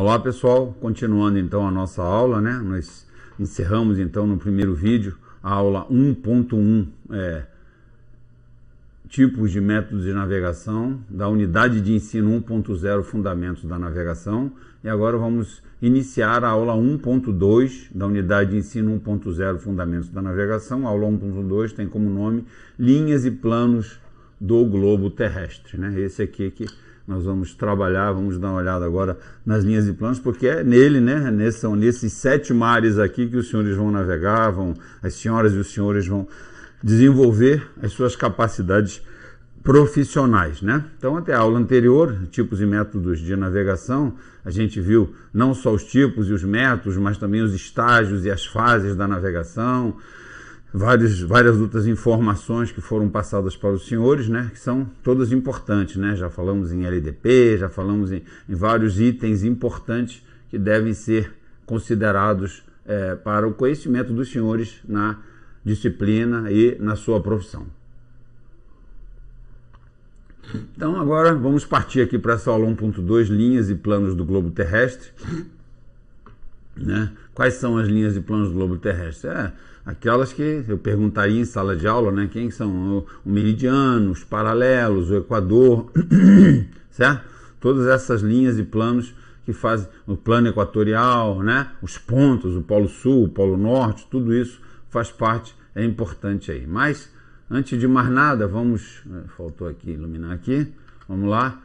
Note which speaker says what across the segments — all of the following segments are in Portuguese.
Speaker 1: Olá pessoal, continuando então a nossa aula, né? Nós encerramos então no primeiro vídeo a aula 1.1, tipos de métodos de navegação, da unidade de ensino 1.0, fundamentos da navegação, e agora vamos iniciar a aula 1.2 da unidade de ensino 1.0, fundamentos da navegação. A aula 1.2 tem como nome linhas e planos do globo terrestre, né? Esse aqui que nós vamos trabalhar, vamos dar uma olhada agora nas linhas e planos, porque é nele, né? São nesses 7 mares aqui que os senhores vão navegar, as senhoras e os senhores vão desenvolver as suas capacidades profissionais, né? Então, até a aula anterior, tipos e métodos de navegação, a gente viu não só os tipos e os métodos, mas também os estágios e as fases da navegação, várias outras informações que foram passadas para os senhores, né, que são todas importantes, né? Já falamos em LDP, já falamos em vários itens importantes que devem ser considerados para o conhecimento dos senhores na disciplina e na sua profissão. Então agora vamos partir aqui para essa aula 1.2, linhas e planos do globo terrestre, né? Quais são as linhas e planos do globo terrestre? Aquelas que eu perguntaria em sala de aula, né? Quem são o meridiano, os paralelos, o equador, certo? Todas essas linhas e planos que fazem o plano equatorial, né? Os pontos, o polo sul, o polo norte, tudo isso faz parte, é importante aí. Mas antes de mais nada, faltou aqui iluminar aqui, vamos lá.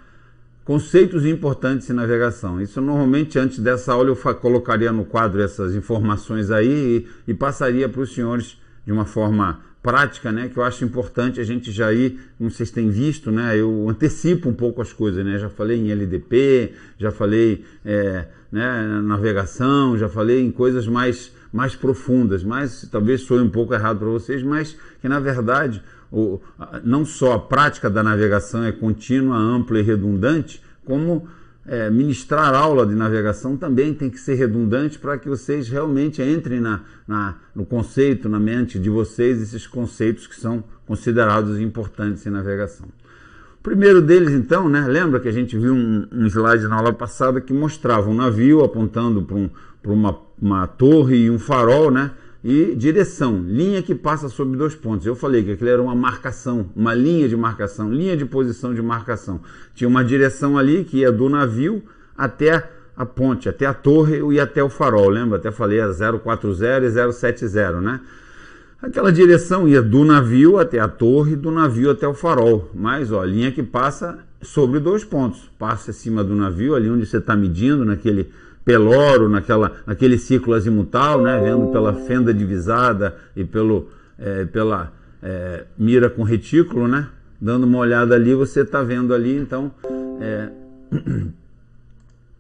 Speaker 1: Conceitos importantes em navegação. Isso normalmente antes dessa aula eu colocaria no quadro essas informações aí e passaria para os senhores de uma forma prática, né? Que eu acho importante a gente já ir, como vocês têm visto, né? Eu antecipo um pouco as coisas, né? Já falei em LDP, já falei né, navegação, já falei em coisas mais profundas, mas talvez soe um pouco errado para vocês, mas que na verdade não só a prática da navegação é contínua, ampla e redundante, como ministrar aula de navegação também tem que ser redundante para que vocês realmente entrem no conceito, na mente de vocês, esses conceitos que são considerados importantes em navegação. O primeiro deles, então, né, lembra que a gente viu um slide na aula passada que mostrava um navio apontando para uma torre e um farol, né? E direção, linha que passa sobre 2 pontos. Eu falei que aquilo era uma marcação, uma linha de marcação, linha de posição de marcação. Tinha uma direção ali que ia do navio até a ponte, até a torre e até o farol. Lembra? Até falei 040 e 070, né? Aquela direção ia do navio até a torre, do navio até o farol. Mas, ó, linha que passa sobre 2 pontos. Passa acima do navio, ali onde você está medindo, naquele peloro, naquele círculo azimutal, né, vendo pela fenda divisada e pela mira com retículo, né, dando uma olhada ali, você está vendo ali, então,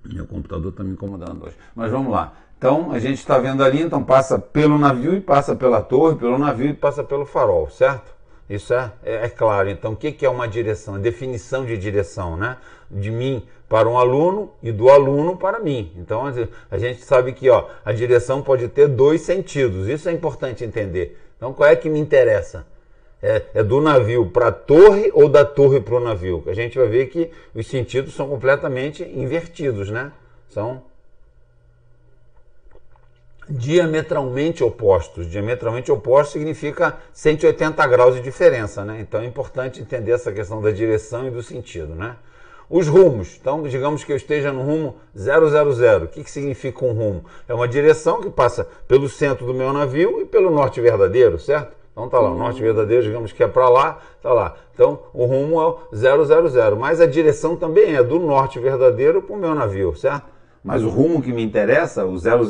Speaker 1: meu computador está me incomodando hoje, mas vamos lá. Então, a gente está vendo ali, então passa pelo navio e passa pela torre, pelo navio e passa pelo farol, certo? Isso é claro. Então, o que é uma direção? A definição de direção, né? De mim para um aluno e do aluno para mim. Então, a gente sabe que a direção pode ter 2 sentidos. Isso é importante entender. Então, qual é que me interessa? É do navio para a torre ou da torre para o navio? A gente vai ver que os sentidos são completamente invertidos, né? São diametralmente opostos. Diametralmente oposto significa 180 graus de diferença, né? Então é importante entender essa questão da direção e do sentido, né? Os rumos. Então, digamos que eu esteja no rumo 000. O que significa um rumo? É uma direção que passa pelo centro do meu navio e pelo norte verdadeiro, certo? Então tá lá, o norte verdadeiro, digamos que é para lá, tá lá. Então o rumo é o 000, mas a direção também é do norte verdadeiro para o meu navio, certo? Mas o rumo que me interessa, o 000,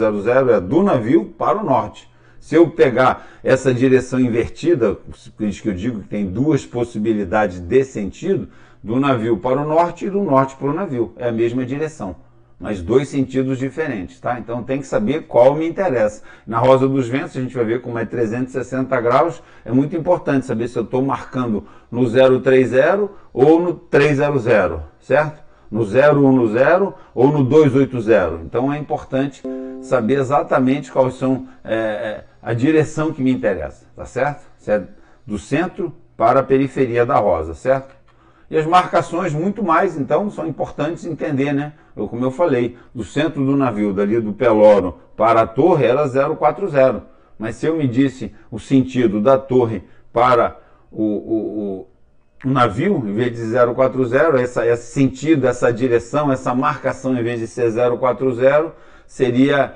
Speaker 1: é do navio para o norte. Se eu pegar essa direção invertida, por isso que eu digo que tem 2 possibilidades de sentido, do navio para o norte e do norte para o navio. É a mesma direção, mas 2 sentidos diferentes, tá? Então tem que saber qual me interessa. Na Rosa dos Ventos a gente vai ver como é 360 graus, é muito importante saber se eu estou marcando no 030 ou no 300, certo? No 010 ou no 280. Então é importante saber exatamente quais são a direção que me interessa, tá certo? Se é do centro para a periferia da rosa, certo? E as marcações muito mais, então, são importantes entender, né? Como eu falei, do centro do navio, dali do Peloro para a torre, era 040. Mas se eu me disse o sentido da torre para o navio, em vez de 040, esse sentido, essa direção, essa marcação, em vez de ser 040, seria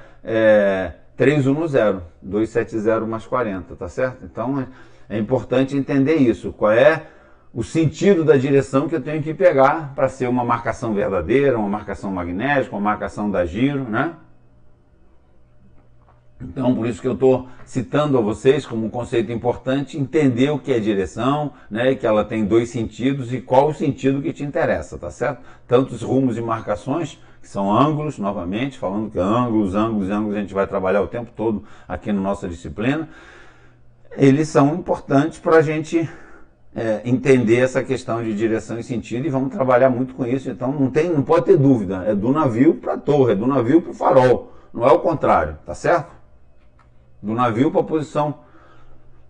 Speaker 1: 310, 270 mais 40, tá certo? Então é importante entender isso. Qual é o sentido da direção que eu tenho que pegar para ser uma marcação verdadeira, uma marcação magnética, uma marcação da giro, né? Então, por isso que eu estou citando a vocês como um conceito importante, entender o que é direção, né, que ela tem dois sentidos e qual o sentido que te interessa, tá certo? Tanto os rumos e marcações, que são ângulos, novamente, falando que ângulos a gente vai trabalhar o tempo todo aqui na nossa disciplina, eles são importantes para a gente entender essa questão de direção e sentido, e vamos trabalhar muito com isso. Então não pode ter dúvida, é do navio para a torre, é do navio para o farol, não é o contrário, tá certo? Do navio para a posição,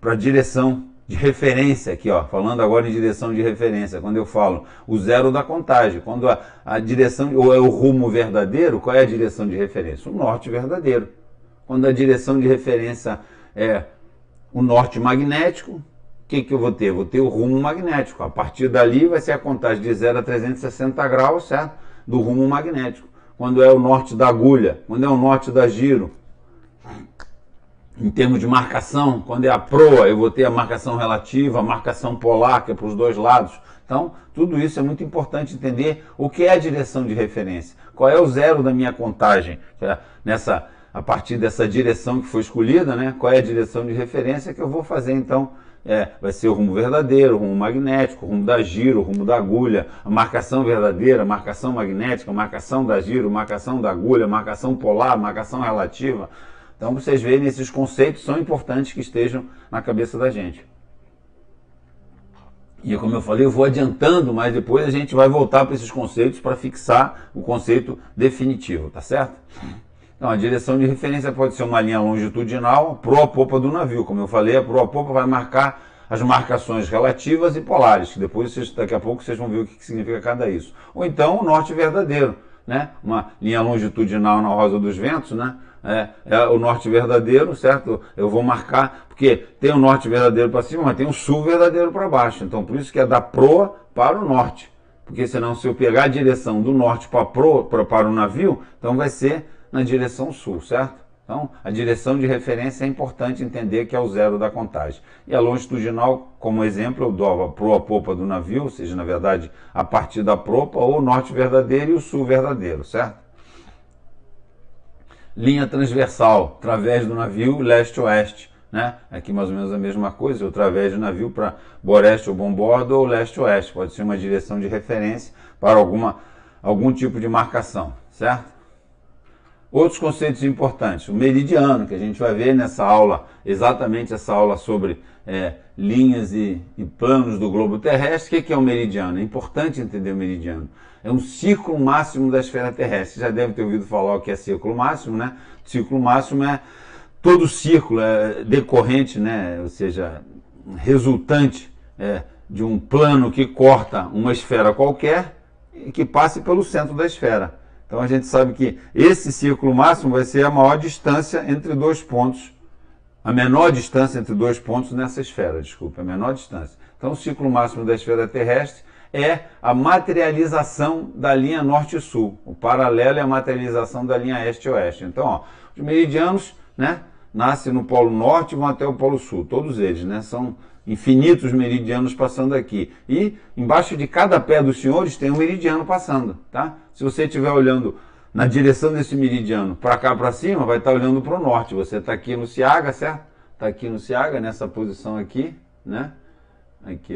Speaker 1: para a direção de referência aqui, ó, falando agora em direção de referência, quando eu falo o zero da contagem, quando a direção, ou é o rumo verdadeiro, qual é a direção de referência? O norte verdadeiro. Quando a direção de referência é o norte magnético, o que eu vou ter? Vou ter o rumo magnético. A partir dali vai ser a contagem de 0 a 360 graus, certo? Do rumo magnético. Quando é o norte da agulha, quando é o norte da giro, em termos de marcação, quando é a proa, eu vou ter a marcação relativa, a marcação polar, que é para os dois lados. Então, tudo isso é muito importante entender o que é a direção de referência. Qual é o zero da minha contagem, a partir dessa direção que foi escolhida, né? Qual é a direção de referência que eu vou fazer, então, vai ser o rumo verdadeiro, o rumo magnético, o rumo da giro, o rumo da agulha, a marcação verdadeira, a marcação magnética, a marcação da giro, a marcação da agulha, a marcação polar, a marcação relativa. Então, vocês veem, esses conceitos são importantes que estejam na cabeça da gente. E como eu falei, eu vou adiantando, mas depois a gente vai voltar para esses conceitos para fixar o conceito definitivo, tá certo? Então, a direção de referência pode ser uma linha longitudinal, proa-popa do navio. Como eu falei, a proa-popa vai marcar as marcações relativas e polares, que depois, daqui a pouco, vocês vão ver o que significa cada isso. Ou então, o norte verdadeiro, né? Uma linha longitudinal na rosa dos ventos, né? É o norte verdadeiro, certo? Eu vou marcar, porque tem o norte verdadeiro para cima, mas tem o sul verdadeiro para baixo. Então, por isso que é da proa para o norte. Porque senão, se eu pegar a direção do norte para a proa, para o navio, então vai ser na direção sul, certo? Então, a direção de referência é importante entender que é o zero da contagem. E a longitudinal, como exemplo, eu dou a proa-popa do navio, ou seja, na verdade, a partir da proa, ou o norte verdadeiro e o sul verdadeiro, certo? Linha transversal, através do navio, leste-oeste, né? Aqui mais ou menos a mesma coisa, através do navio para boreste ou bombordo, ou leste-oeste. Pode ser uma direção de referência para algum tipo de marcação, certo? Outros conceitos importantes, o meridiano, que a gente vai ver nessa aula, exatamente essa aula sobre linhas e planos do globo terrestre. O que é o meridiano? É importante entender o meridiano. É um círculo máximo da esfera terrestre. Você já deve ter ouvido falar o que é círculo máximo, né? Círculo máximo é todo círculo decorrente, né? Ou seja, resultante de um plano que corta uma esfera qualquer e que passe pelo centro da esfera. Então a gente sabe que esse círculo máximo vai ser a maior distância entre dois pontos, a menor distância entre dois pontos nessa esfera, desculpa, a menor distância. Então o círculo máximo da esfera terrestre é a materialização da linha norte-sul. O paralelo é a materialização da linha este-oeste. Então, ó, os meridianos, né, nascem no polo norte e vão até o polo sul, todos eles, né, são infinitos meridianos passando aqui. E embaixo de cada pé dos senhores tem um meridiano passando, tá? Se você estiver olhando na direção desse meridiano para cá, para cima, vai estar olhando para o norte. Você está aqui no Ciaga, certo? Está aqui no Ciaga, nessa posição aqui, né? Aqui,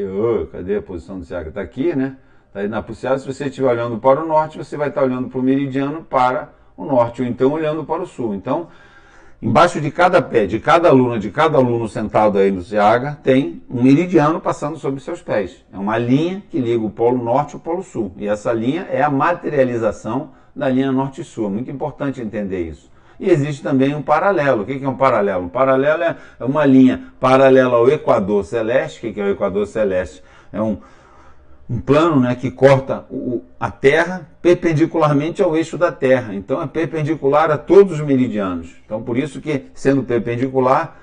Speaker 1: cadê a posição do Ciaga? Está aqui, né? Está aí na Ciaga. Se você estiver olhando para o norte, você vai estar olhando para o meridiano para o norte, ou então olhando para o sul. Então, embaixo de cada pé, de cada aluno sentado aí no Ciaga, tem um meridiano passando sobre seus pés. É uma linha que liga o polo norte e o polo sul. E essa linha é a materialização da linha norte e sul. É muito importante entender isso. E existe também um paralelo. O que é um paralelo? Um paralelo é uma linha paralela ao equador celeste. O que é o equador celeste? É um plano, né, que corta a Terra perpendicularmente ao eixo da Terra. Então é perpendicular a todos os meridianos. Então por isso que, sendo perpendicular,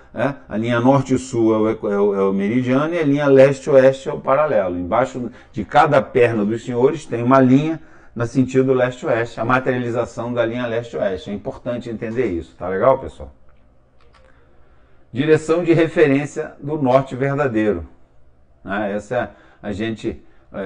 Speaker 1: a linha norte e sul é o meridiano e a linha leste-oeste é o paralelo. Embaixo de cada perna dos senhores tem uma linha no sentido leste-oeste, a materialização da linha leste-oeste. É importante entender isso. Tá legal, pessoal? Direção de referência do norte verdadeiro. Essa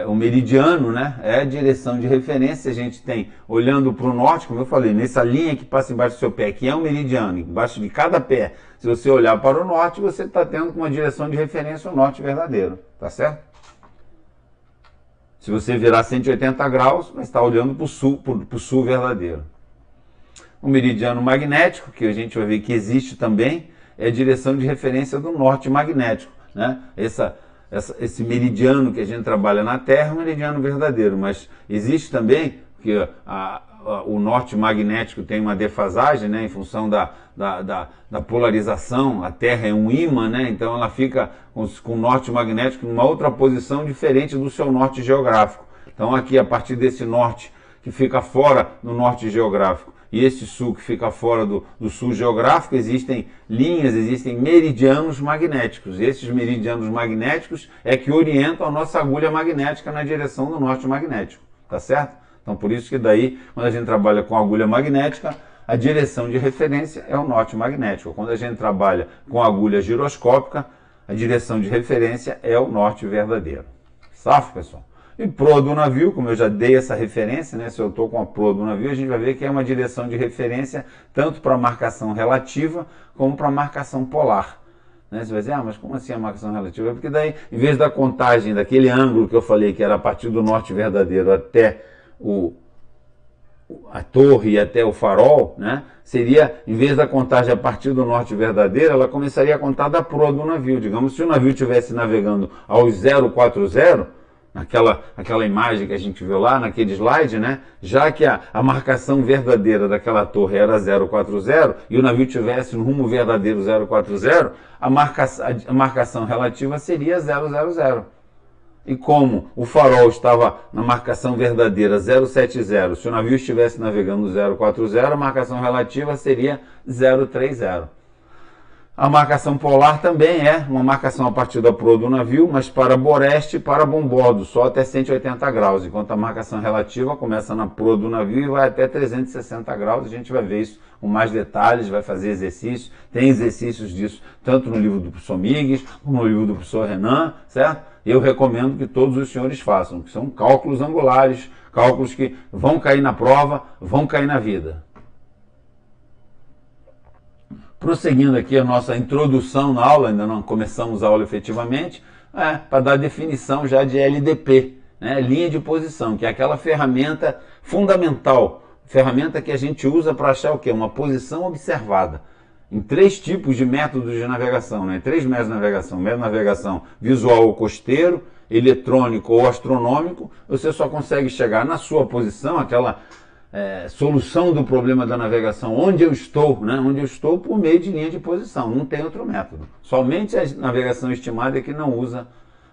Speaker 1: o meridiano, né, é a direção de referência. A gente tem, olhando para o norte, como eu falei, nessa linha que passa embaixo do seu pé, que é um meridiano, embaixo de cada pé, se você olhar para o norte, você está tendo uma direção de referência o norte verdadeiro, tá certo? Se você virar 180 graus, vai estar olhando para o sul verdadeiro. O meridiano magnético, que a gente vai ver que existe também, é a direção de referência do norte magnético, né? Esse meridiano que a gente trabalha na Terra é um meridiano verdadeiro, mas existe também que o norte magnético tem uma defasagem, né, em função da polarização. A Terra é um ímã, né, então ela fica com o norte magnético em uma outra posição diferente do seu norte geográfico. Então aqui, a partir desse norte que fica fora do norte geográfico e esse sul que fica fora do sul geográfico, existem linhas, existem meridianos magnéticos. E esses meridianos magnéticos é que orientam a nossa agulha magnética na direção do norte magnético, tá certo? Então por isso que daí, quando a gente trabalha com agulha magnética, a direção de referência é o norte magnético. Quando a gente trabalha com agulha giroscópica, a direção de referência é o norte verdadeiro. Safo, pessoal? E proa do navio, como eu já dei essa referência, né? Se eu estou com a proa do navio, a gente vai ver que é uma direção de referência tanto para a marcação relativa como para a marcação polar. Né? Você vai dizer, mas como assim a marcação relativa? É porque daí, em vez da contagem daquele ângulo que eu falei que era a partir do norte verdadeiro até a torre e até o farol, né? Seria, em vez da contagem a partir do norte verdadeiro, ela começaria a contar da proa do navio. Digamos, se o navio estivesse navegando aos 040, aquela imagem que a gente viu lá, naquele slide, né? Já que a marcação verdadeira daquela torre era 040 e o navio tivesse no rumo verdadeiro 040, a marcação relativa seria 000. E como o farol estava na marcação verdadeira 070, se o navio estivesse navegando 040, a marcação relativa seria 030. A marcação polar também é uma marcação a partir da proa do navio, mas para boreste e para bombordo, só até 180 graus, enquanto a marcação relativa começa na proa do navio e vai até 360 graus. A gente vai ver isso com mais detalhes, vai fazer exercícios, tem exercícios disso, tanto no livro do professor Migues, como no livro do professor Renan, certo? Eu recomendo que todos os senhores façam, que são cálculos angulares, cálculos que vão cair na prova, vão cair na vida. Prosseguindo aqui a nossa introdução na aula, ainda não começamos a aula efetivamente, para dar definição já de LDP, né, linha de posição, que é aquela ferramenta fundamental, ferramenta que a gente usa para achar o quê? Uma posição observada. Em 3 tipos de métodos de navegação, né? 3 métodos de navegação: método de navegação visual ou costeiro, eletrônico ou astronômico. Você só consegue chegar na sua posição, aquela solução do problema da navegação, onde eu estou, né? Onde eu estou por meio de linha de posição, não tem outro método. Somente a navegação estimada é que não usa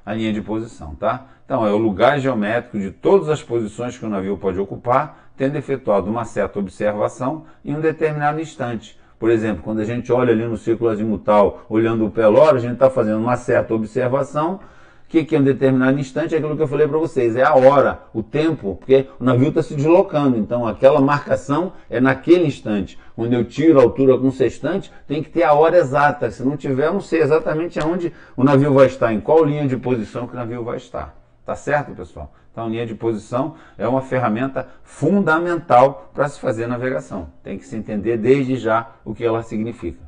Speaker 1: a linha de posição, tá? Então é o lugar geométrico de todas as posições que o navio pode ocupar, tendo efetuado uma certa observação em um determinado instante. Por exemplo, quando a gente olha ali no círculo azimutal, olhando o pelório, a gente está fazendo uma certa observação. O que é um determinado instante? É aquilo que eu falei para vocês, é a hora, o tempo, porque o navio está se deslocando, então aquela marcação é naquele instante. Quando eu tiro a altura com sextante, tem que ter a hora exata. Se não tiver, eu não sei exatamente aonde o navio vai estar, em qual linha de posição que o navio vai estar. Tá certo, pessoal? Então, linha de posição é uma ferramenta fundamental para se fazer navegação. Tem que se entender desde já o que ela significa.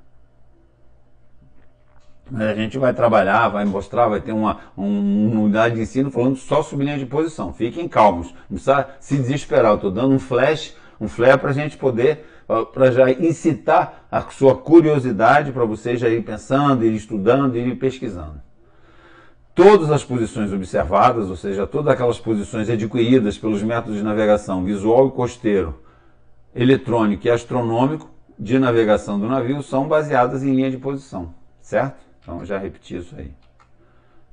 Speaker 1: A gente vai trabalhar, vai mostrar, vai ter uma unidade de ensino falando só sobre linha de posição. Fiquem calmos, não precisa se desesperar. Eu estou dando um flare para a gente poder, para já incitar a sua curiosidade, para vocês já ir pensando, ir estudando, ir pesquisando. Todas as posições observadas, ou seja, todas aquelas posições adquiridas pelos métodos de navegação visual e costeiro, eletrônico e astronômico de navegação do navio são baseadas em linha de posição, certo? Então, já repeti isso aí.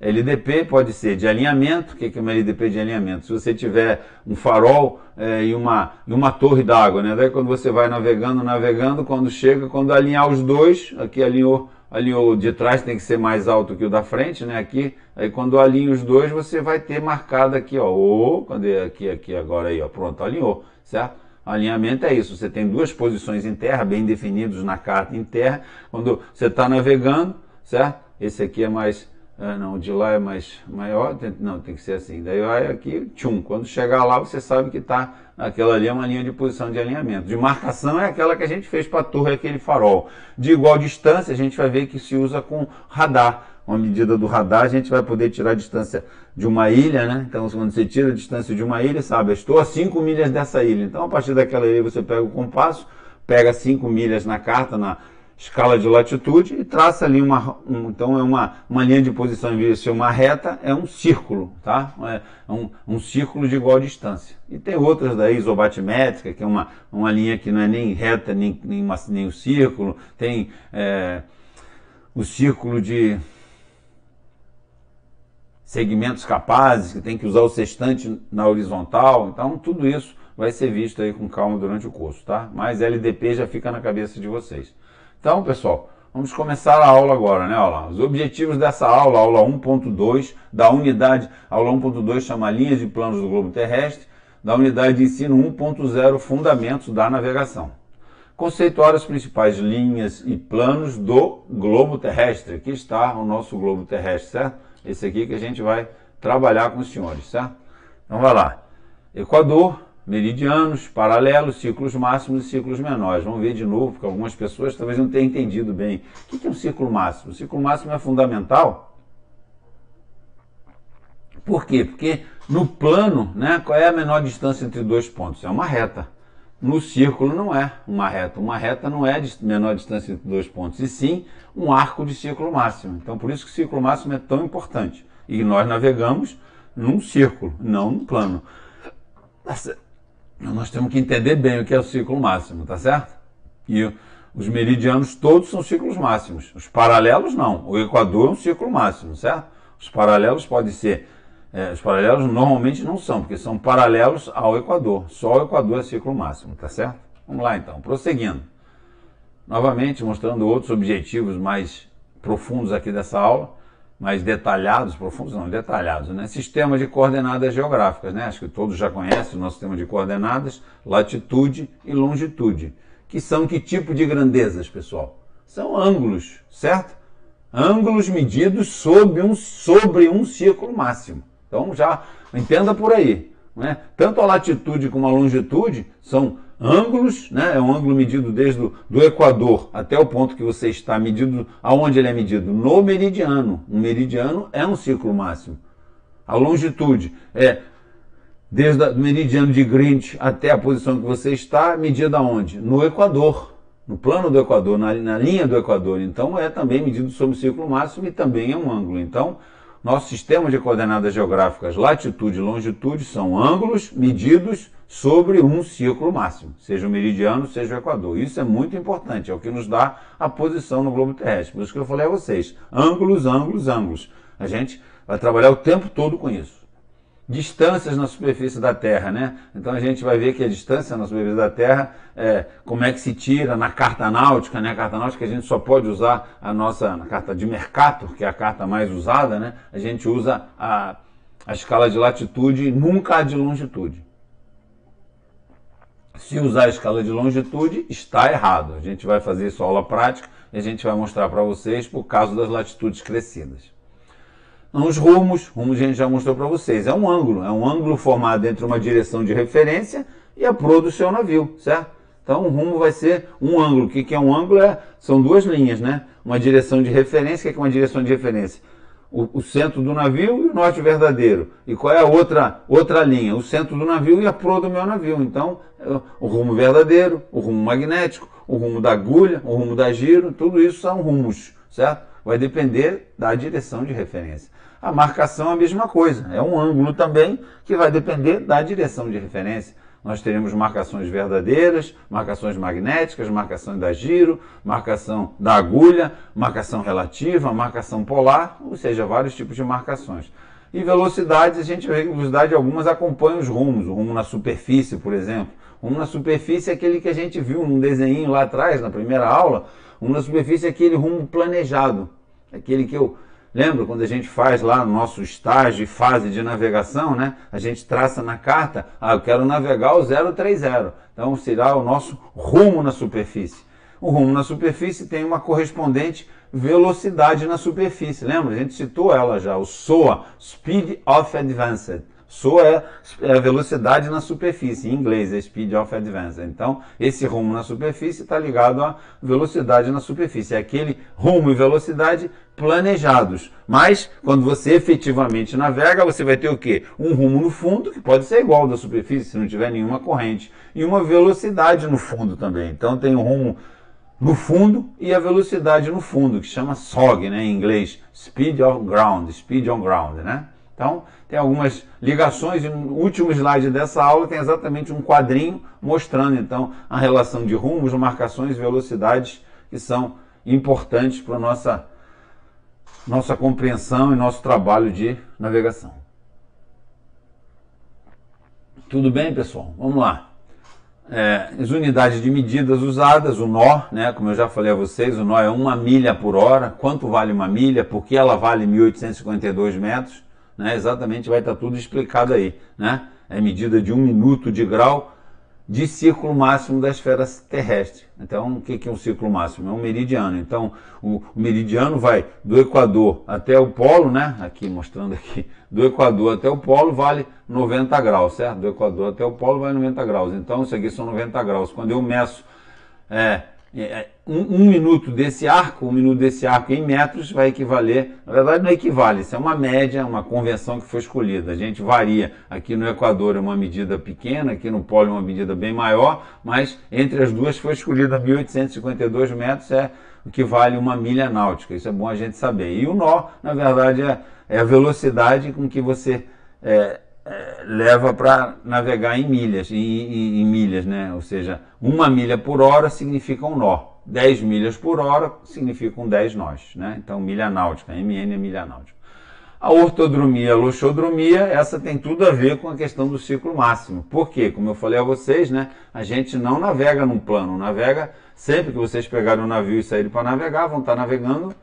Speaker 1: LDP pode ser de alinhamento. O que é uma LDP de alinhamento? Se você tiver um farol e uma torre d'água, né? Daí quando você vai navegando, quando chega, quando alinhar os dois, aqui alinhou o de trás tem que ser mais alto que o da frente, né? Aqui, aí quando alinha os dois, você vai ter marcado aqui, ó, cadê aqui agora aí, ó, pronto, alinhou, certo? Alinhamento é isso, você tem duas posições em terra, bem definidos na carta em terra, quando você está navegando, certo? Esse aqui é mais, não, o de lá é mais maior, não, tem que ser assim, daí vai aqui, tchum, quando chegar lá você sabe que está, aquela ali é uma linha de posição de alinhamento. De marcação é aquela que a gente fez para a torre, aquele farol. De igual distância a gente vai ver que se usa com radar. Uma medida do radar, a gente vai poder tirar a distância de uma ilha, né? Então, quando você tira a distância de uma ilha, sabe, eu estou a 5 milhas dessa ilha. Então, a partir daquela ilha, você pega o compasso, pega 5 milhas na carta, na escala de latitude, e traça ali então é uma linha de posição, em vez de ser uma reta, é um círculo, tá? É um círculo de igual distância. E tem outras da isobatimétrica, que é uma linha que não é nem reta, nem o círculo, tem o círculo de segmentos capazes, que tem que usar o sextante na horizontal. Então tudo isso vai ser visto aí com calma durante o curso, tá? Mas LDP já fica na cabeça de vocês. Então, pessoal, vamos começar a aula agora, né? Olha lá, os objetivos dessa aula, aula 1.2, da unidade, aula 1.2 chama Linhas de Planos do Globo Terrestre, da unidade de ensino 1.0, Fundamentos da Navegação. Conceituar as principais linhas e planos do globo terrestre. Aqui está o nosso globo terrestre, certo? Esse aqui que a gente vai trabalhar com os senhores, certo? Então vai lá. Equador, meridianos, paralelos, ciclos máximos e ciclos menores. Vamos ver de novo, porque algumas pessoas talvez não tenham entendido bem. O que é um ciclo máximo? O ciclo máximo é fundamental. Por quê? Porque no plano, né, qual é a menor distância entre dois pontos? É uma reta. No círculo não é uma reta. Uma reta não é de menor distância entre dois pontos, e sim um arco de ciclo máximo. Então, por isso que o ciclo máximo é tão importante. E nós navegamos num círculo, não num plano. Nós temos que entender bem o que é o ciclo máximo, tá certo? E os meridianos todos são ciclos máximos. Os paralelos não. O Equador é um ciclo máximo, certo? Os paralelos podem ser... os paralelos normalmente não são, porque são paralelos ao Equador. Só o Equador é ciclo máximo, tá certo? Vamos lá então, prosseguindo. Novamente mostrando outros objetivos mais profundos aqui dessa aula, mais detalhados, profundos não, detalhados, né? Sistema de coordenadas geográficas, né? Acho que todos já conhecem o nosso sistema de coordenadas, latitude e longitude. Que são que tipo de grandezas, pessoal? São ângulos, certo? Ângulos medidos sobre um círculo máximo. Então já entenda por aí, né? Tanto a latitude como a longitude são ângulos, né? É um ângulo medido desde do Equador até o ponto que você está, medido aonde ele é medido? No meridiano. Um meridiano é um ciclo máximo. A longitude é desde o meridiano de Greenwich até a posição que você está, medida aonde? No Equador, no plano do Equador, na linha do Equador. Então é também medido sobre o ciclo máximo e também é um ângulo. Então, nosso sistema de coordenadas geográficas, latitude e longitude, são ângulos medidos sobre um círculo máximo, seja o meridiano, seja o Equador. Isso é muito importante, é o que nos dá a posição no globo terrestre. Por isso que eu falei a vocês, ângulos, ângulos, ângulos. A gente vai trabalhar o tempo todo com isso. Distâncias na superfície da Terra, né? Então a gente vai ver que a distância na superfície da Terra, como é que se tira na carta náutica, né? A carta náutica a gente só pode usar na carta de Mercator, que é a carta mais usada, né? A gente usa a escala de latitude, nunca a de longitude. Se usar a escala de longitude, está errado. A gente vai fazer isso aula prática e a gente vai mostrar para vocês por causa das latitudes crescidas. Os rumos a gente já mostrou para vocês, é um ângulo formado entre uma direção de referência e a proa do seu navio, certo? Então o rumo vai ser um ângulo. O que é um ângulo? São duas linhas, né? Uma direção de referência. O que é uma direção de referência? O centro do navio e o norte verdadeiro. E qual é a outra linha? O centro do navio e a proa do meu navio. Então, o rumo verdadeiro, o rumo magnético, o rumo da agulha, o rumo da giro, tudo isso são rumos, certo? Vai depender da direção de referência. A marcação é a mesma coisa, é um ângulo também que vai depender da direção de referência. nós teremos marcações verdadeiras, marcações magnéticas, marcação da giro, marcação da agulha, marcação relativa, marcação polar, ou seja, vários tipos de marcações. E velocidades, a gente vê que velocidade algumas acompanham os rumos, o rumo na superfície, por exemplo. O rumo na superfície é aquele que a gente viu num desenho lá atrás, na primeira aula. O rumo na superfície é aquele rumo planejado, aquele que eu lembro quando a gente faz lá no nosso estágio e fase de navegação, né? A gente traça na carta, eu quero navegar o 030. Então será o nosso rumo na superfície. O rumo na superfície tem uma correspondente velocidade na superfície. Lembra? A gente citou ela já, o SOA, Speed of Advanced. SOA é a velocidade na superfície, em inglês é Speed of Advanced. Então, esse rumo na superfície está ligado à velocidade na superfície. É aquele rumo e velocidade planejados. Mas, quando você efetivamente navega, você vai ter o quê? Um rumo no fundo, que pode ser igual ao da superfície, se não tiver nenhuma corrente. E uma velocidade no fundo também. Então, tem um rumo no fundo e a velocidade no fundo, que chama SOG, né, em inglês, Speed on Ground, né? Então, tem algumas ligações, e no último slide dessa aula tem exatamente um quadrinho mostrando, então, a relação de rumos, marcações e velocidades que são importantes para a nossa compreensão e nosso trabalho de navegação. Tudo bem, pessoal? Vamos lá. As unidades de medidas usadas, o nó, né, como eu já falei a vocês, o nó é 1 milha por hora. Quanto vale uma milha? Por que ela vale 1.852 metros? Né, exatamente, vai estar tudo explicado aí. Né? É medida de 1 minuto de grau de círculo máximo da esfera terrestre. Então, o que é um círculo máximo? É um meridiano. Então, o meridiano vai do Equador até o polo, né? Aqui, mostrando aqui, do Equador até o polo vale 90 graus, certo? Do Equador até o polo vale 90 graus. Então, isso aqui são 90 graus. Quando eu meço um minuto desse arco em metros vai equivaler, na verdade não equivale, isso é uma média, uma convenção que foi escolhida. A gente varia, aqui no Equador é uma medida pequena, aqui no polo é uma medida bem maior, mas entre as duas foi escolhida 1.852 metros, é o que vale 1 milha náutica, isso é bom a gente saber. E o nó, na verdade, é a velocidade com que você leva para navegar em milhas, em milhas, né? Ou seja, 1 milha por hora significa um nó, 10 milhas por hora significam 10 nós, né? Então, milha náutica, MN é milha náutica. A ortodromia, a loxodromia, essa tem tudo a ver com a questão do ciclo máximo. Por quê? Como eu falei a vocês, né? A gente não navega num plano, navega sempre que vocês pegarem um navio e saírem para navegar, vão estar navegando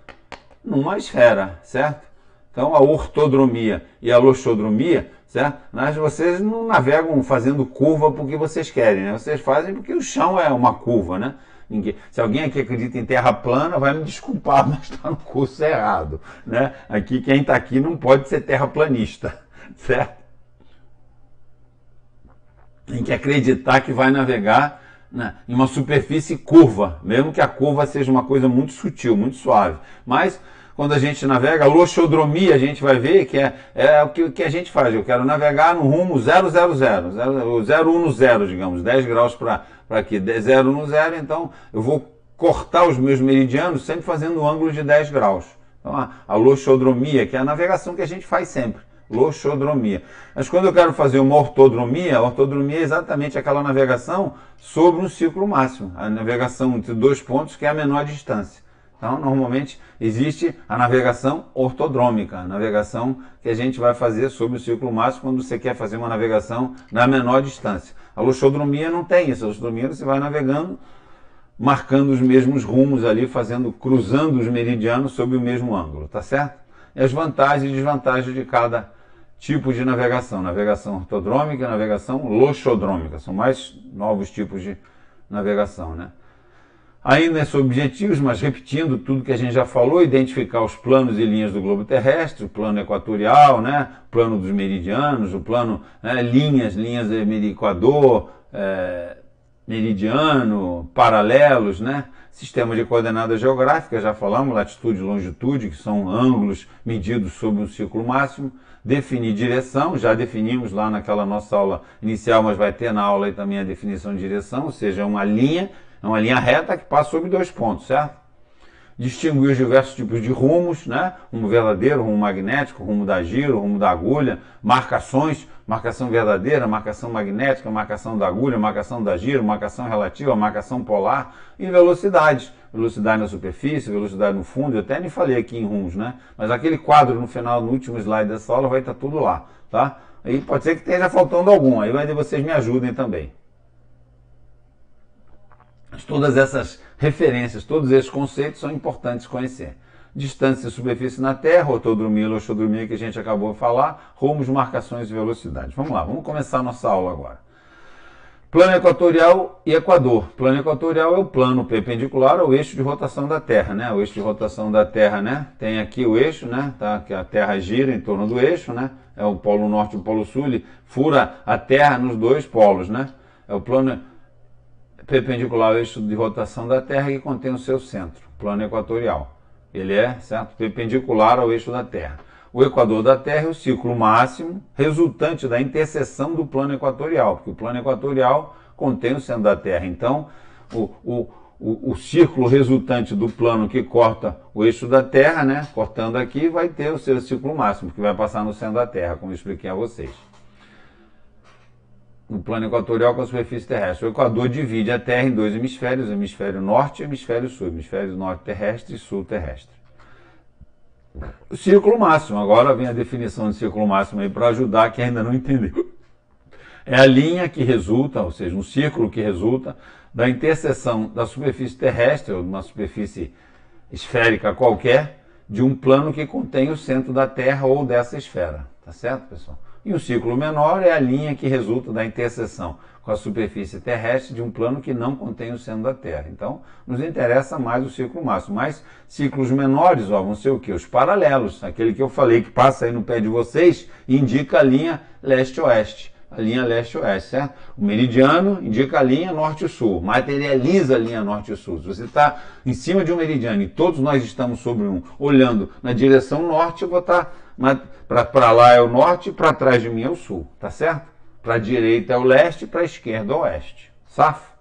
Speaker 1: numa esfera, certo? Então, a ortodromia e a loxodromia, certo? Mas vocês não navegam fazendo curva porque vocês querem, né? Vocês fazem porque o chão é uma curva, né? Se alguém aqui acredita em terra plana, vai me desculpar, mas está no curso errado, né? Aqui, quem está aqui não pode ser terraplanista, certo? Tem que acreditar que vai navegar em uma superfície curva, mesmo que a curva seja uma coisa muito sutil, muito suave. Mas quando a gente navega, a loxodromia, a gente vai ver que é o que a gente faz. Eu quero navegar no rumo 000, 01 no 0, digamos, 10 graus para aqui, 0 no 0, então eu vou cortar os meus meridianos sempre fazendo um ângulo de 10 graus. Então a loxodromia, que é a navegação que a gente faz sempre, loxodromia. Mas quando eu quero fazer uma ortodromia, a ortodromia é exatamente aquela navegação sobre um ciclo máximo, a navegação entre dois pontos que é a menor distância. Então, normalmente, existe a navegação ortodrômica, a navegação que a gente vai fazer sobre o ciclo máximo quando você quer fazer uma navegação na menor distância. A loxodromia não tem isso, a loxodromia você vai navegando, marcando os mesmos rumos ali, cruzando os meridianos sob o mesmo ângulo, tá certo? E as vantagens e desvantagens de cada tipo de navegação. Navegação ortodrômica e navegação loxodrômica, são mais novos tipos de navegação, né? Ainda sobre objetivos, mas repetindo tudo que a gente já falou, identificar os planos e linhas do globo terrestre, o plano equatorial, né, o plano dos meridianos, o plano, linhas de Equador, meridiano, paralelos, né, sistema de coordenadas geográficas, já falamos, latitude e longitude, que são ângulos medidos sobre um ciclo máximo, definir direção, já definimos lá naquela nossa aula inicial, mas vai ter na aula aí também a definição de direção, ou seja, é uma linha reta que passa sobre dois pontos, certo? distinguir os diversos tipos de rumos, né? Rumo verdadeiro, rumo magnético, rumo da giro, rumo da agulha, marcações, marcação verdadeira, marcação magnética, marcação da agulha, marcação da giro, marcação relativa, marcação polar e velocidades. Velocidade na superfície, velocidade no fundo, eu até nem falei aqui em rumos, né? Mas aquele quadro no final, no último slide dessa aula, vai estar tudo lá, tá? Aí pode ser que esteja faltando algum, aí vocês me ajudem também. Mas todas essas referências, todos esses conceitos são importantes conhecer. Distância e superfície na Terra, ortodromia e loxodromia que a gente acabou de falar, rumos, marcações e velocidades. Vamos lá, vamos começar a nossa aula agora. Plano equatorial e equador. Plano equatorial é o plano perpendicular ao eixo de rotação da Terra, né? O eixo de rotação da Terra, né? Tem aqui o eixo, né? Tá? Que a Terra gira em torno do eixo, né? É o polo norte e o polo sul, ele fura a Terra nos dois polos, né? É o plano perpendicular ao eixo de rotação da Terra que contém o seu centro, plano equatorial. Ele é, certo, perpendicular ao eixo da Terra. O equador da Terra é o círculo máximo resultante da interseção do plano equatorial, porque o plano equatorial contém o centro da Terra. Então, o círculo resultante do plano que corta o eixo da Terra, né, cortando aqui, vai ter o seu círculo máximo, que vai passar no centro da Terra, como eu expliquei a vocês. O plano equatorial com a superfície terrestre. O equador divide a Terra em dois hemisférios, o hemisfério norte e o hemisfério sul. Hemisfério norte terrestre e sul terrestre. O círculo máximo. Agora vem a definição de círculo máximo aí para ajudar quem ainda não entendeu. É a linha que resulta, ou seja, um círculo que resulta da interseção da superfície terrestre, ou de uma superfície esférica qualquer, de um plano que contém o centro da Terra ou dessa esfera. Tá certo, pessoal? E o círculo menor é a linha que resulta da interseção com a superfície terrestre de um plano que não contém o centro da Terra. Então, nos interessa mais o círculo máximo. Mas círculos menores, ó, vão ser o quê? Os paralelos. Aquele que eu falei que passa aí no pé de vocês indica a linha leste-oeste. A linha leste-oeste, certo? O meridiano indica a linha norte-sul, materializa a linha norte-sul. Se você está em cima de um meridiano e todos nós estamos sobre um, olhando na direção norte, eu vou estar... Para lá é o norte, para trás de mim é o sul, tá certo? Para a direita é o leste, para a esquerda é o oeste. Safo?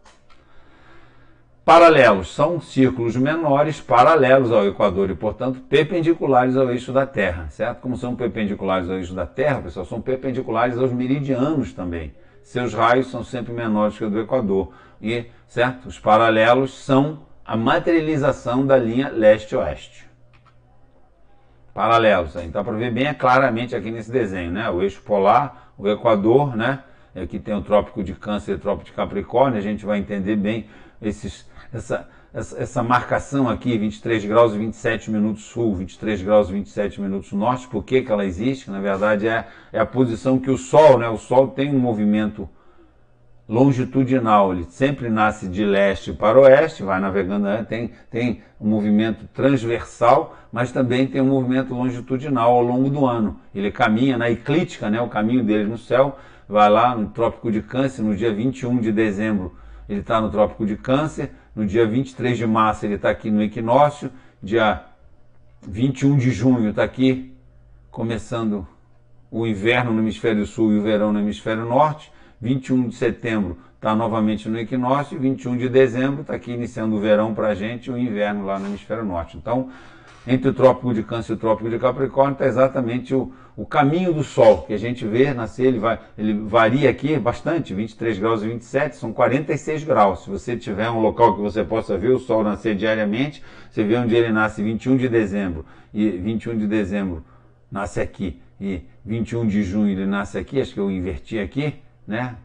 Speaker 1: Paralelos são círculos menores paralelos ao equador e, portanto, perpendiculares ao eixo da Terra, certo? Como são perpendiculares ao eixo da Terra, pessoal, são perpendiculares aos meridianos também. Seus raios são sempre menores que o do equador. E, certo? Os paralelos são a materialização da linha leste-oeste. Paralelos, então para ver bem claramente aqui nesse desenho, né? O eixo polar, o equador, né? Aqui tem o trópico de Câncer e o trópico de Capricórnio, a gente vai entender bem essa marcação aqui, 23 graus e 27 minutos sul, 23 graus e 27 minutos norte, por que ela existe? Na verdade é a posição que o Sol, né? O Sol tem um movimento longitudinal, ele sempre nasce de leste para oeste, vai navegando, né? Tem um movimento transversal, mas também tem um movimento longitudinal ao longo do ano. Ele caminha na eclíptica, né? O caminho dele no céu, vai lá no Trópico de Câncer, no dia 21 de dezembro ele está no Trópico de Câncer, no dia 23 de março ele está aqui no equinócio, dia 21 de junho está aqui começando o inverno no hemisfério sul e o verão no hemisfério norte, 21 de setembro está novamente no equinócio, e 21 de dezembro está aqui iniciando o verão para a gente e o inverno lá no hemisfério norte. Então, entre o Trópico de Câncer e o Trópico de Capricórnio está exatamente o caminho do Sol, que a gente vê nascer, ele varia aqui bastante, 23 graus e 27, são 46 graus. Se você tiver um local que você possa ver o Sol nascer diariamente, você vê onde ele nasce 21 de dezembro, e 21 de dezembro nasce aqui, e 21 de junho ele nasce aqui, acho que eu inverti aqui, né?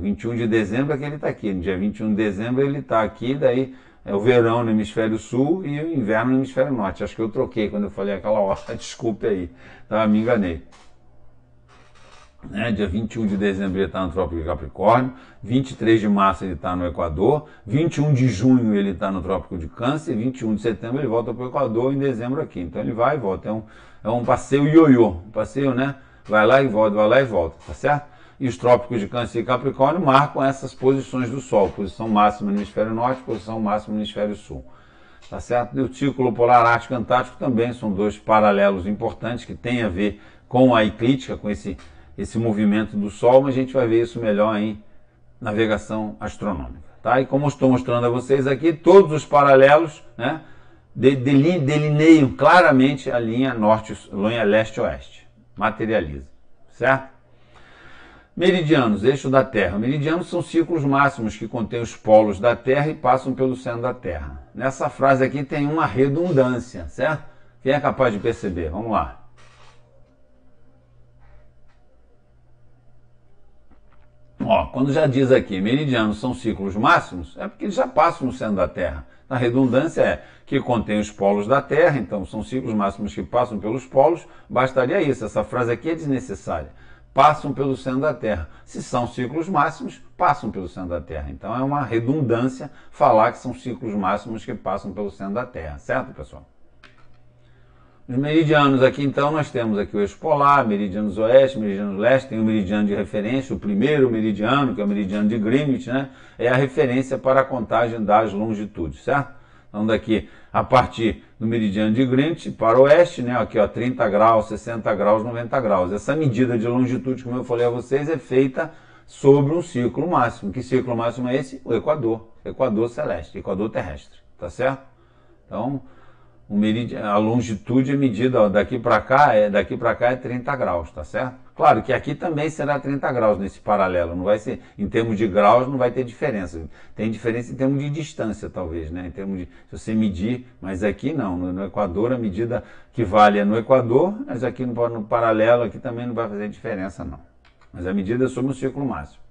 Speaker 1: 21 de dezembro é que ele está aqui, no dia 21 de dezembro ele está aqui, daí é o verão no hemisfério sul e o inverno no hemisfério norte. Acho que eu troquei quando eu falei aquela hora, desculpe aí, tá? Me enganei. Dia 21 de dezembro ele está no Trópico de Capricórnio, 23 de março ele está no Equador, 21 de junho ele está no Trópico de Câncer, 21 de setembro ele volta para o Equador, em dezembro aqui. Então ele vai e volta, é um passeio ioiô, um passeio, né? Vai lá e volta, tá certo? E os trópicos de Câncer e Capricórnio marcam essas posições do Sol, posição máxima no hemisfério norte, posição máxima no hemisfério sul. Tá certo? E o círculo polar ártico-antártico também são dois paralelos importantes que têm a ver com a eclíptica, com esse movimento do Sol, mas a gente vai ver isso melhor em navegação astronômica. Tá? E como eu estou mostrando a vocês aqui, todos os paralelos, né, delineiam claramente a linha linha leste-oeste. Materializa, certo? Meridianos, eixo da Terra. Meridianos são ciclos máximos que contêm os polos da Terra e passam pelo centro da Terra. Nessa frase aqui tem uma redundância, certo? Quem é capaz de perceber? Vamos lá. Ó, quando já diz aqui, meridianos são ciclos máximos, é porque eles já passam no centro da Terra. A redundância é que contém os polos da Terra, então são ciclos máximos que passam pelos polos, bastaria isso. Essa frase aqui é desnecessária. Passam pelo centro da Terra. Se são ciclos máximos, passam pelo centro da Terra. Então é uma redundância falar que são ciclos máximos que passam pelo centro da Terra, certo, pessoal? Os meridianos aqui, então, nós temos aqui o eixo polar, meridianos oeste, meridianos leste, tem o meridiano de referência, o primeiro meridiano, que é o meridiano de Greenwich, né? É a referência para a contagem das longitudes, certo? Então, daqui, a partir do meridiano de Greenwich para o oeste, né? Aqui, ó, 30 graus, 60 graus, 90 graus. Essa medida de longitude, como eu falei a vocês, é feita sobre um ciclo máximo. Que ciclo máximo é esse? O Equador. Equador celeste, Equador terrestre, tá certo? Então, a longitude é medida, ó, daqui para cá é 30 graus, tá certo? Claro que aqui também será 30 graus nesse paralelo, não vai ser, em termos de graus não vai ter diferença. Tem diferença em termos de distância, talvez, né? Em termos de, se você medir, mas aqui não, no Equador a medida que vale é no Equador, mas aqui no paralelo aqui também não vai fazer diferença, não. Mas a medida é sobre o ciclo máximo.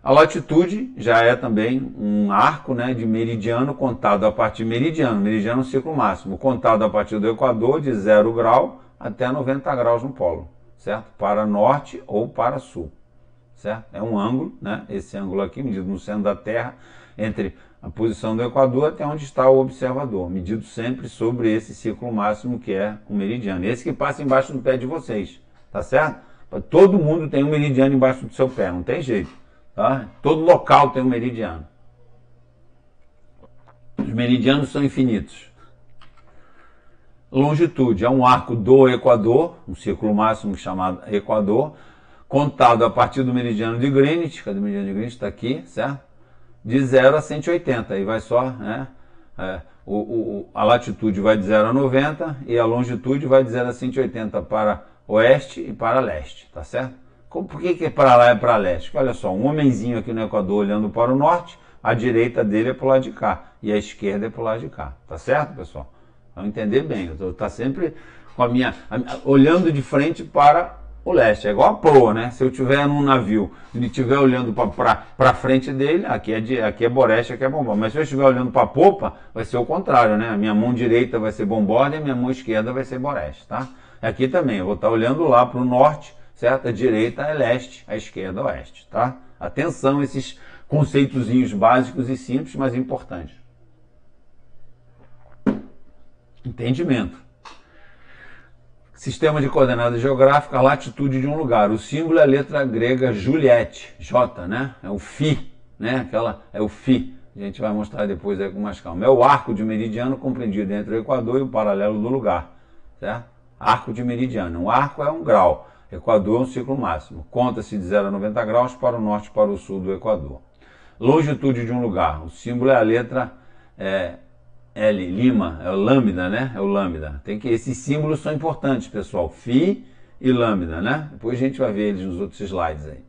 Speaker 1: A latitude já é também um arco, né, de meridiano contado a partir de meridiano. Meridiano é um ciclo máximo, contado a partir do Equador de 0 grau até 90 graus no polo, certo? Para norte ou para sul, certo? É um ângulo, né? Esse ângulo aqui, medido no centro da Terra, entre a posição do Equador até onde está o observador, medido sempre sobre esse ciclo máximo que é o meridiano. Esse que passa embaixo do pé de vocês, tá certo? Todo mundo tem um meridiano embaixo do seu pé, não tem jeito. Tá? Todo local tem um meridiano. Os meridianos são infinitos. Longitude é um arco do Equador, um círculo máximo chamado Equador, contado a partir do meridiano de Greenwich. Cadê o meridiano de Greenwich? Está aqui, certo? De 0 a 180. Aí vai só, né? A latitude vai de 0 a 90 e a longitude vai de 0 a 180 para oeste e para leste, tá certo? Por que é para lá e para leste? Porque, olha só, um homenzinho aqui no Equador olhando para o norte, a direita dele é para o lado de cá e a esquerda é para o lado de cá. Tá certo, pessoal? Vamos entender bem. Eu estou sempre com olhando de frente para o leste. É igual a proa, né? Se eu estiver num navio e estiver olhando para frente dele, aqui é boreste, aqui é bomborda. Mas se eu estiver olhando para a popa, vai ser o contrário, né? A minha mão direita vai ser bomborda e a minha mão esquerda vai ser boreste, tá? Aqui também, eu vou estar olhando lá para o norte, certo? A direita é leste, a esquerda é oeste, tá? Atenção, esses conceitozinhos básicos e simples, mas importantes. Entendimento. Sistema de coordenadas geográficas, latitude de um lugar. O símbolo é a letra grega Juliette, J, né? É o Φ, né? É o Φ. A gente vai mostrar depois aí com mais calma. É o arco de meridiano compreendido entre o Equador e o paralelo do lugar, certo? Arco de meridiano. Um arco é um grau. Equador é um ciclo máximo. Conta-se de 0 a 90 graus para o norte e para o sul do Equador. Longitude de um lugar. O símbolo é a letra L, Lima, é o lambda, né? É o lambda. Esses símbolos são importantes, pessoal. Φ e lambda, né? Depois a gente vai ver eles nos outros slides aí.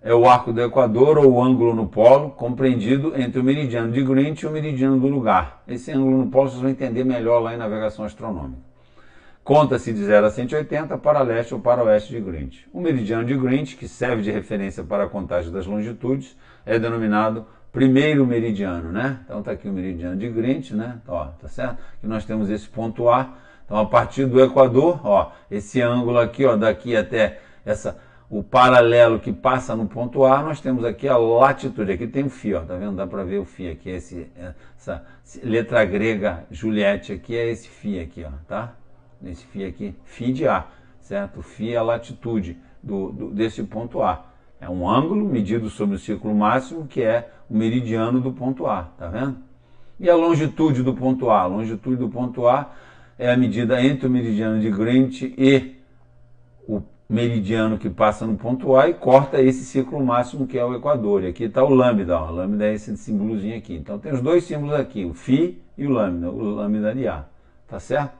Speaker 1: É o arco do Equador ou o ângulo no polo, compreendido entre o meridiano de Greenwich e o meridiano do lugar. Esse ângulo no polo vocês vão entender melhor lá em navegação astronômica. Conta-se de 0 a 180 para leste ou para oeste de Greenwich. O meridiano de Greenwich, que serve de referência para a contagem das longitudes, é denominado primeiro meridiano, né? Então está aqui o meridiano de Greenwich, né? Ó, tá certo? Aqui nós temos esse ponto A. Então a partir do Equador, ó, esse ângulo aqui, ó, daqui até o paralelo que passa no ponto A, nós temos aqui a latitude. Aqui tem o Φ, ó, tá vendo? Dá para ver o Φ aqui, essa letra grega Juliette aqui é esse Φ aqui, ó, tá? Esse Φ aqui, Φ de A, certo? Φ é a latitude desse ponto A. É um ângulo medido sobre o círculo máximo, que é o meridiano do ponto A, tá vendo? E a longitude do ponto A? A longitude do ponto A é a medida entre o meridiano de Greenwich e o meridiano que passa no ponto A e corta esse círculo máximo que é o Equador. E aqui está o lambda, ó. O lambda é esse símbolozinho aqui. Então tem os dois símbolos aqui, o Φ e o lambda de A, tá certo?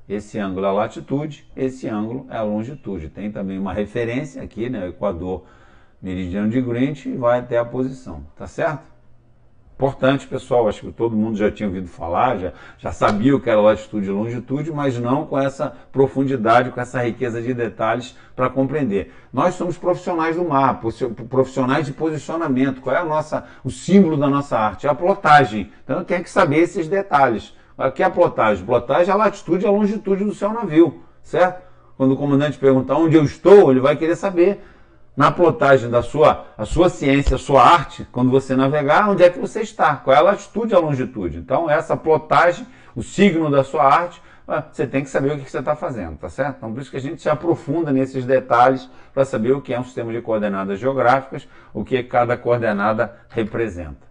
Speaker 1: Esse ângulo é a latitude, esse ângulo é a longitude. Tem também uma referência aqui, né, o equador meridiano de Greenwich, e vai até a posição, tá certo? Importante, pessoal, acho que todo mundo já tinha ouvido falar, já sabia o que era latitude e longitude, mas não com essa profundidade, com essa riqueza de detalhes para compreender. Nós somos profissionais do mar, profissionais de posicionamento. Qual é o símbolo da nossa arte? É a plotagem. Então tem que saber esses detalhes. O que é a plotagem? Plotagem é a latitude e a longitude do seu navio, certo? Quando o comandante perguntar onde eu estou, ele vai querer saber. Na plotagem da a sua ciência, a sua arte, quando você navegar, onde é que você está? Qual é a latitude e a longitude? Então, essa plotagem, o signo da sua arte, você tem que saber o que você está fazendo, tá certo? Então, por isso que a gente se aprofunda nesses detalhes para saber o que é um sistema de coordenadas geográficas, o que cada coordenada representa.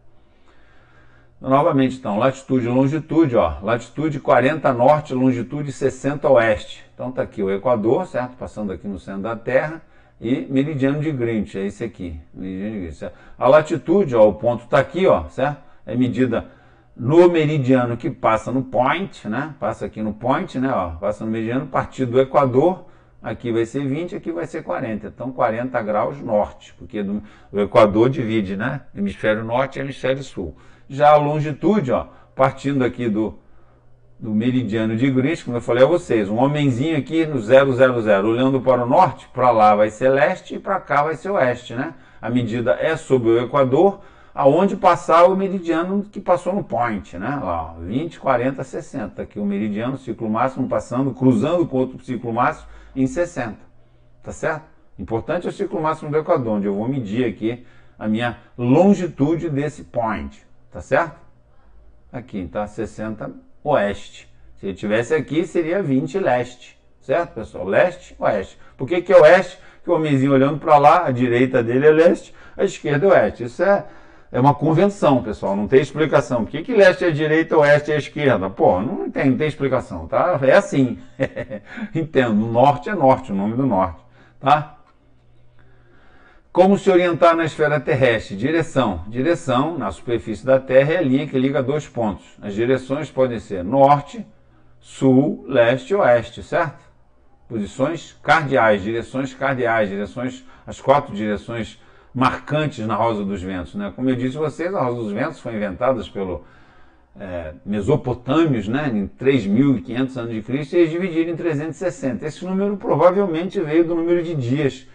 Speaker 1: Novamente, então, latitude e longitude, ó, latitude 40 norte, longitude 60 oeste. Então, está aqui o Equador, certo? Passando aqui no centro da Terra. E meridiano de Greenwich, é esse aqui. Meridiano de Greenwich, certo? A latitude, ó, o ponto está aqui, ó, certo? É medida no meridiano que passa no point, né? Passa aqui no point, né? Ó, passa no meridiano, partido do Equador, aqui vai ser 20, aqui vai ser 40. Então 40 graus norte, porque o Equador divide, né? Hemisfério norte e hemisfério sul. Já a longitude, ó, partindo aqui do meridiano de Greenwich, como eu falei a vocês, um homenzinho aqui no 000, olhando para o norte, para lá vai ser leste e para cá vai ser oeste, né? A medida é sobre o Equador, aonde passar o meridiano que passou no point, né? Lá, 20, 40, 60. Aqui o meridiano, ciclo máximo, passando, cruzando com outro ciclo máximo em 60. Tá certo? Importante é o ciclo máximo do Equador, onde eu vou medir aqui a minha longitude desse point. Tá certo? Aqui, tá? 60 oeste. Se ele estivesse aqui, seria 20 leste. Certo, pessoal? Leste, oeste. Por que é oeste? Porque o homenzinho olhando para lá, a direita dele é leste, a esquerda é oeste. Isso é uma convenção, pessoal. Não tem explicação. Por que leste é direita, oeste é esquerda? Pô, não tem explicação, tá? É assim. Entendo. Norte é norte, o nome do norte. Tá? Como se orientar na esfera terrestre? Direção. Direção, na superfície da Terra, é a linha que liga dois pontos. As direções podem ser norte, sul, leste e oeste, certo? Posições cardeais, as 4 direções marcantes na Rosa dos Ventos, né? Como eu disse a vocês, a Rosa dos Ventos foi inventada pelo mesopotâmios, né, em 3.500 anos de Cristo, e eles dividiram em 360. Esse número provavelmente veio do número de dias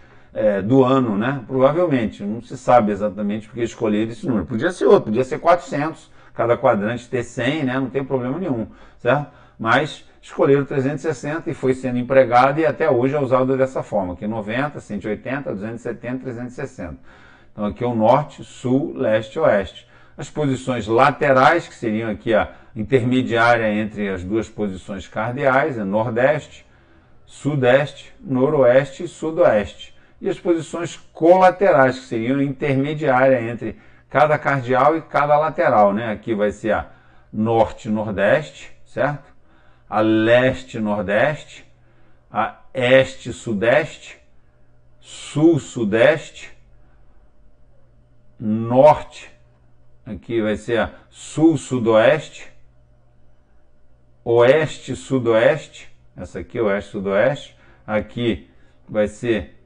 Speaker 1: do ano, né? Provavelmente, não se sabe exatamente porque escolheram esse número. Podia ser outro, podia ser 400, cada quadrante ter 100, né? Não tem problema nenhum, certo? Mas escolheram 360 e foi sendo empregado e até hoje é usado dessa forma, aqui 90, 180, 270, 360. Então aqui é o norte, sul, leste e oeste. As posições laterais, que seriam aqui a intermediária entre as duas posições cardeais, é nordeste, sudeste, noroeste e sudoeste. E as posições colaterais, que seriam a intermediária entre cada cardeal e cada lateral, né? Aqui vai ser a norte-nordeste, certo? A leste-nordeste, a este-sudeste, sul-sudeste, norte, aqui vai ser a sul-sudoeste, oeste-sudoeste, essa aqui é oeste-sudoeste, aqui vai ser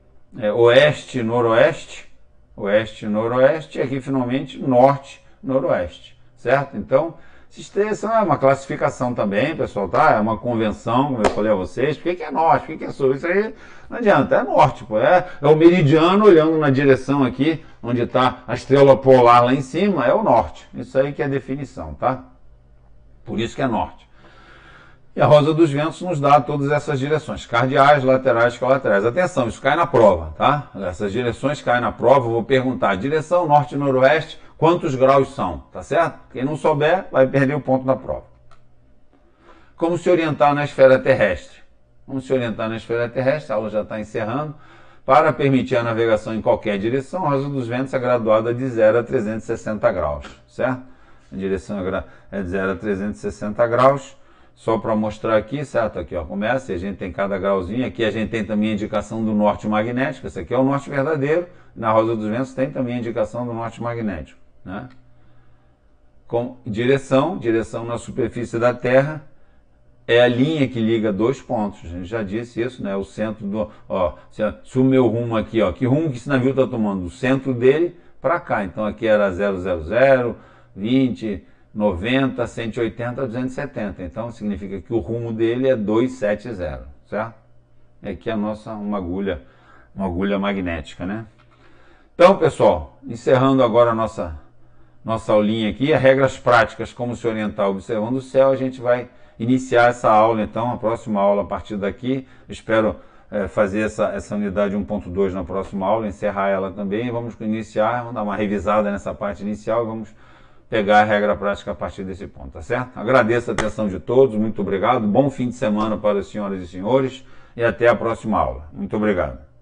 Speaker 1: oeste-noroeste, oeste-noroeste, e aqui finalmente norte-noroeste, certo? Então, isso é uma classificação também, pessoal, tá? É uma convenção, como eu falei a vocês. Por que é norte? Por que é sul? Isso aí não adianta, é norte, pô. É o meridiano olhando na direção aqui, onde está a estrela polar lá em cima, é o norte. Isso aí que é a definição, tá? Por isso que é norte. E a Rosa dos Ventos nos dá todas essas direções, cardeais, laterais e colaterais. Atenção, isso cai na prova, tá? Essas direções caem na prova, eu vou perguntar, direção norte e noroeste, quantos graus são, tá certo? Quem não souber, vai perder o ponto da prova. Como se orientar na esfera terrestre? Vamos se orientar na esfera terrestre, a aula já está encerrando. Para permitir a navegação em qualquer direção, a Rosa dos Ventos é graduada de 0 a 360 graus, certo? A direção é de 0 a 360 graus. Só para mostrar aqui, certo? Aqui, ó, começa, e a gente tem cada grauzinho. Aqui a gente tem também a indicação do norte magnético. Esse aqui é o norte verdadeiro. Na Rosa dos Ventos tem também a indicação do norte magnético, né? com direção na superfície da Terra, é a linha que liga dois pontos. A gente já disse isso, né? O centro do... Ó, se o meu rumo aqui, ó, que rumo que esse navio está tomando? O centro dele para cá. Então aqui era 000, 20, 90, 180, 270. Então significa que o rumo dele é 270, certo? É aqui a nossa, uma agulha magnética, né? Então, pessoal, encerrando agora a nossa aulinha aqui, as regras práticas, como se orientar observando o céu, a gente vai iniciar essa aula, então, a próxima aula a partir daqui. Espero fazer essa unidade 1.2 na próxima aula, encerrar ela também. Vamos iniciar, vamos dar uma revisada nessa parte inicial e vamos pegar a regra prática a partir desse ponto, tá certo? Agradeço a atenção de todos, muito obrigado, bom fim de semana para as senhoras e senhores e até a próxima aula. Muito obrigado.